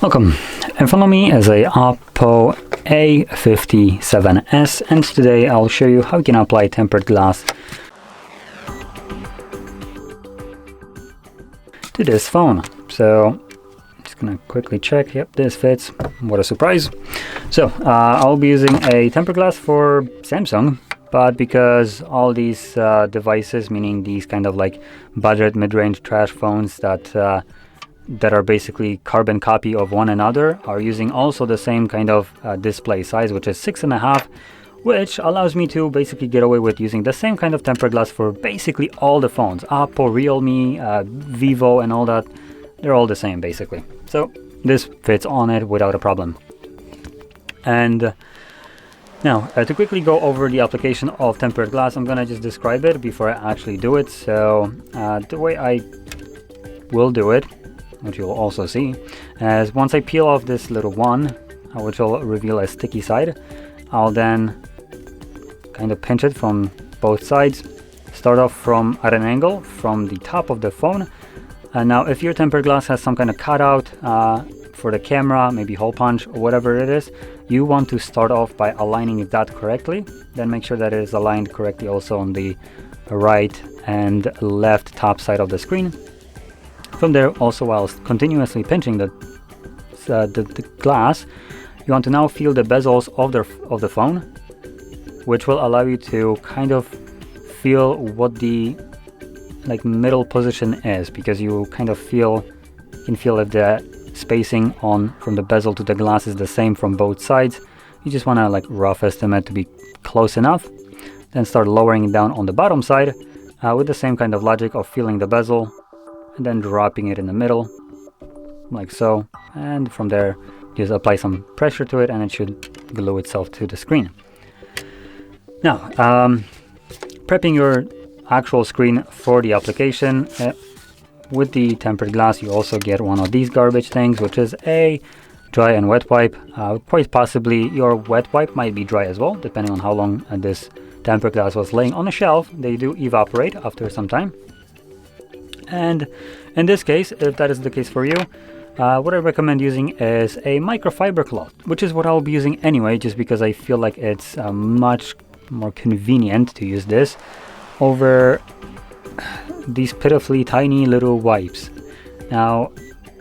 Welcome. In front of me is a OPPO A57s, and today I'll show you how you can apply tempered glass to this phone. So I'm just gonna quickly check. Yep, this fits. What a surprise. So I'll be using a tempered glass for Samsung, but because all these devices, meaning these kind of like budget mid-range trash phones that are basically carbon copy of one another, are using also the same kind of display size, which is 6.5, which allows me to basically get away with using the same kind of tempered glass for basically all the phones. OPPO, Realme, Vivo and all that, they're all the same basically. So this fits on it without a problem. And now to quickly go over the application of tempered glass, I'm gonna just describe it before I actually do it. So the way I will do it, which you'll also see, as once I peel off this little one, which will reveal a sticky side, I'll then kind of pinch it from both sides, start off from at an angle from the top of the phone. And now if your tempered glass has some kind of cutout for the camera, maybe hole punch or whatever it is, you want to start off by aligning that correctly. Then make sure that it is aligned correctly also on the right and left top side of the screen. From there, also while continuously pinching the glass, you want to now feel the bezels of the phone, which will allow you to kind of feel what the middle position is, because you kind of can feel if the spacing from the bezel to the glass is the same from both sides. You just want to rough estimate to be close enough, then start lowering it down on the bottom side with the same kind of logic of feeling the bezel, and then dropping it in the middle like so, and from there just apply some pressure to it and it should glue itself to the screen. Now prepping your actual screen for the application, with the tempered glass you also get one of these garbage things, which is a dry and wet wipe. Quite possibly your wet wipe might be dry as well, depending on how long this tempered glass was laying on a shelf. They do evaporate after some time. And in this case, if that is the case for you, what I recommend using is a microfiber cloth, which is what I'll be using anyway, just because I feel like it's much more convenient to use this over these pitifully tiny little wipes. Now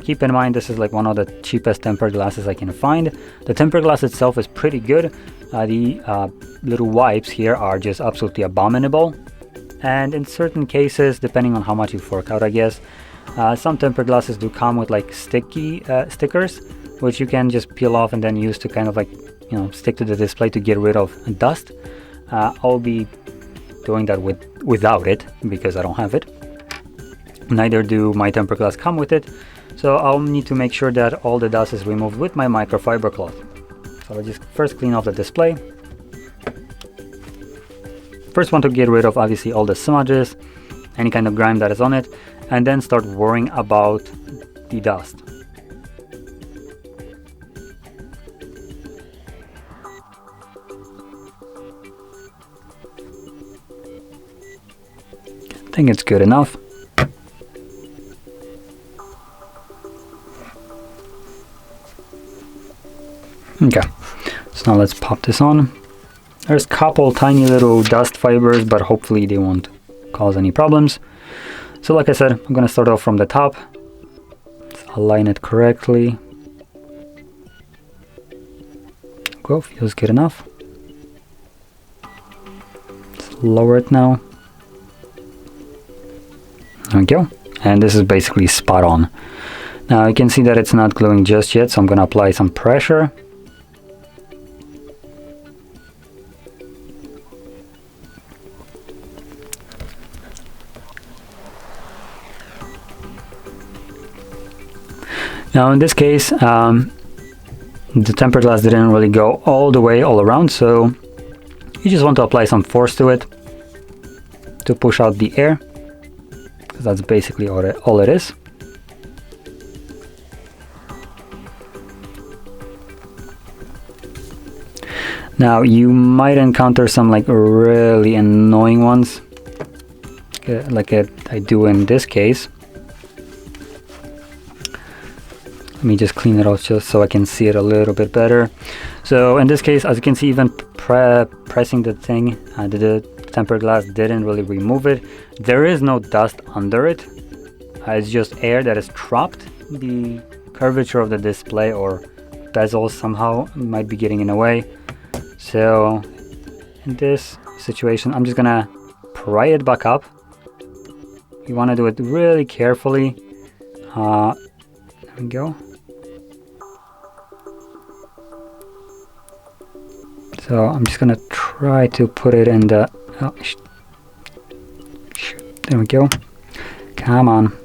keep in mind, this is one of the cheapest tempered glasses I can find. The tempered glass itself is pretty good. The little wipes here are just absolutely abominable. And in certain cases, depending on how much you fork out, I guess, some tempered glasses do come with sticky stickers, which you can just peel off and then use to kind of stick to the display to get rid of dust. I'll be doing that without it because I don't have it. Neither do my tempered glass come with it, so I'll need to make sure that all the dust is removed with my microfiber cloth. So I'll just first clean off the display. First want to get rid of obviously all the smudges, any kind of grime that is on it, and then start worrying about the dust. I think it's good enough. Okay, so now let's pop this on. There's a couple tiny little dust fibers, but hopefully they won't cause any problems. So like I said, I'm gonna start off from the top. Let's align it correctly. Go, feels good enough. Let's lower it now. There we go. And this is basically spot on. Now you can see that it's not gluing just yet, so I'm gonna apply some pressure. Now in this case, the tempered glass didn't really go all the way all around, so you just want to apply some force to it to push out the air, because that's basically all it is. Now you might encounter some really annoying ones, like I do in this case. Let me just clean it off just so I can see it a little bit better. So in this case, as you can see, even pressing the thing, the tempered glass didn't really remove it. There is no dust under it. It's just air that is trapped. The curvature of the display or bezel somehow might be getting in the way. So in this situation, I'm just gonna pry it back up. You want to do it really carefully. There we go. So I'm just gonna try to put it in the, oh, there we go. Come on.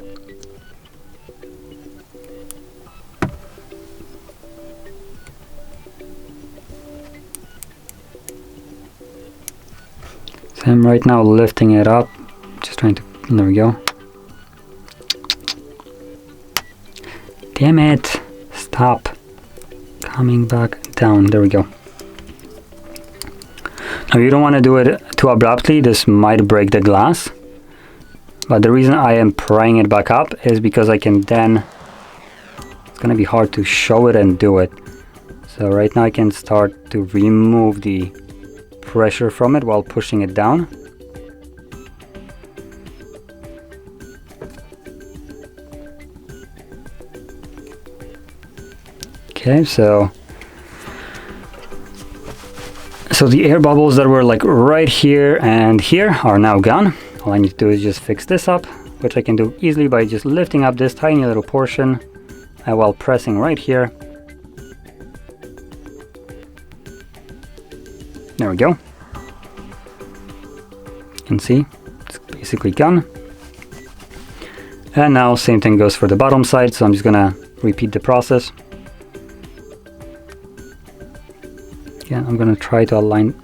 So I'm right now lifting it up, just trying to, there we go. Damn it, stop. Coming back down, there we go. Now you don't want to do it too abruptly, this might break the glass. But the reason I am prying it back up is because I can then, it's going to be hard to show it and do it. So right now I can start to remove the pressure from it while pushing it down. Okay, so the air bubbles that were like right here and here are now gone. All I need to do is just fix this up, which I can do easily by just lifting up this tiny little portion while pressing right here. There we go. You can see it's basically gone. And now same thing goes for the bottom side, so I'm just gonna repeat the process. Yeah, I'm gonna try to align.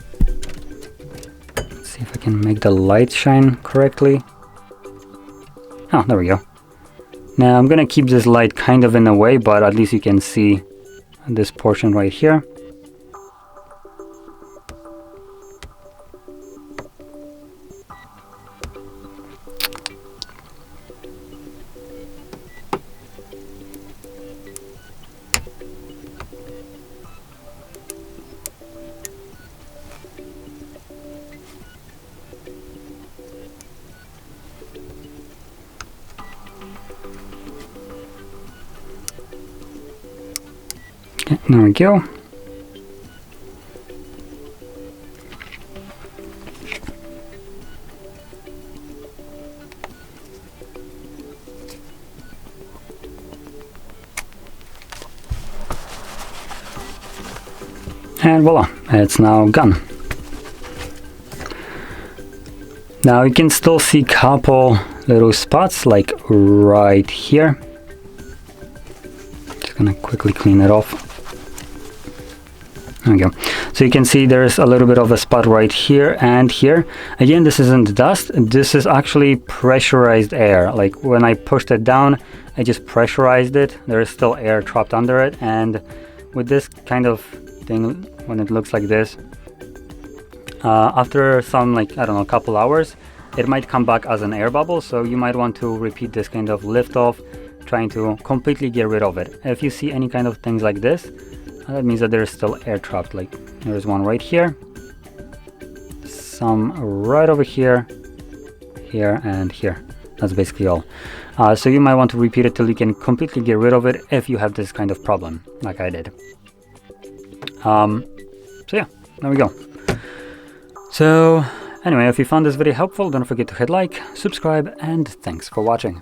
Let's see if I can make the light shine correctly. Oh, there we go. Now I'm gonna keep this light kind of in the way, but at least you can see this portion right here. Okay, there we go. And voila, it's now gone. Now you can still see a couple little spots like right here. Just gonna quickly clean it off. There we go. So you can see there's a little bit of a spot right here and here. Again, this isn't dust. This is actually pressurized air. Like when I pushed it down, I just pressurized it. There is still air trapped under it. And with this kind of thing, when it looks like this, after some, like, I don't know, a couple hours, it might come back as an air bubble. So you might want to repeat this kind of lift off, trying to completely get rid of it. If you see any kind of things like this, that means that there is still air trapped. Like there's one right here, some right over here, here, and here. That's basically all. So you might want to repeat it till you can completely get rid of it if you have this kind of problem, like I did. So yeah, there we go. So anyway, if you found this video helpful, don't forget to hit like, subscribe, and thanks for watching.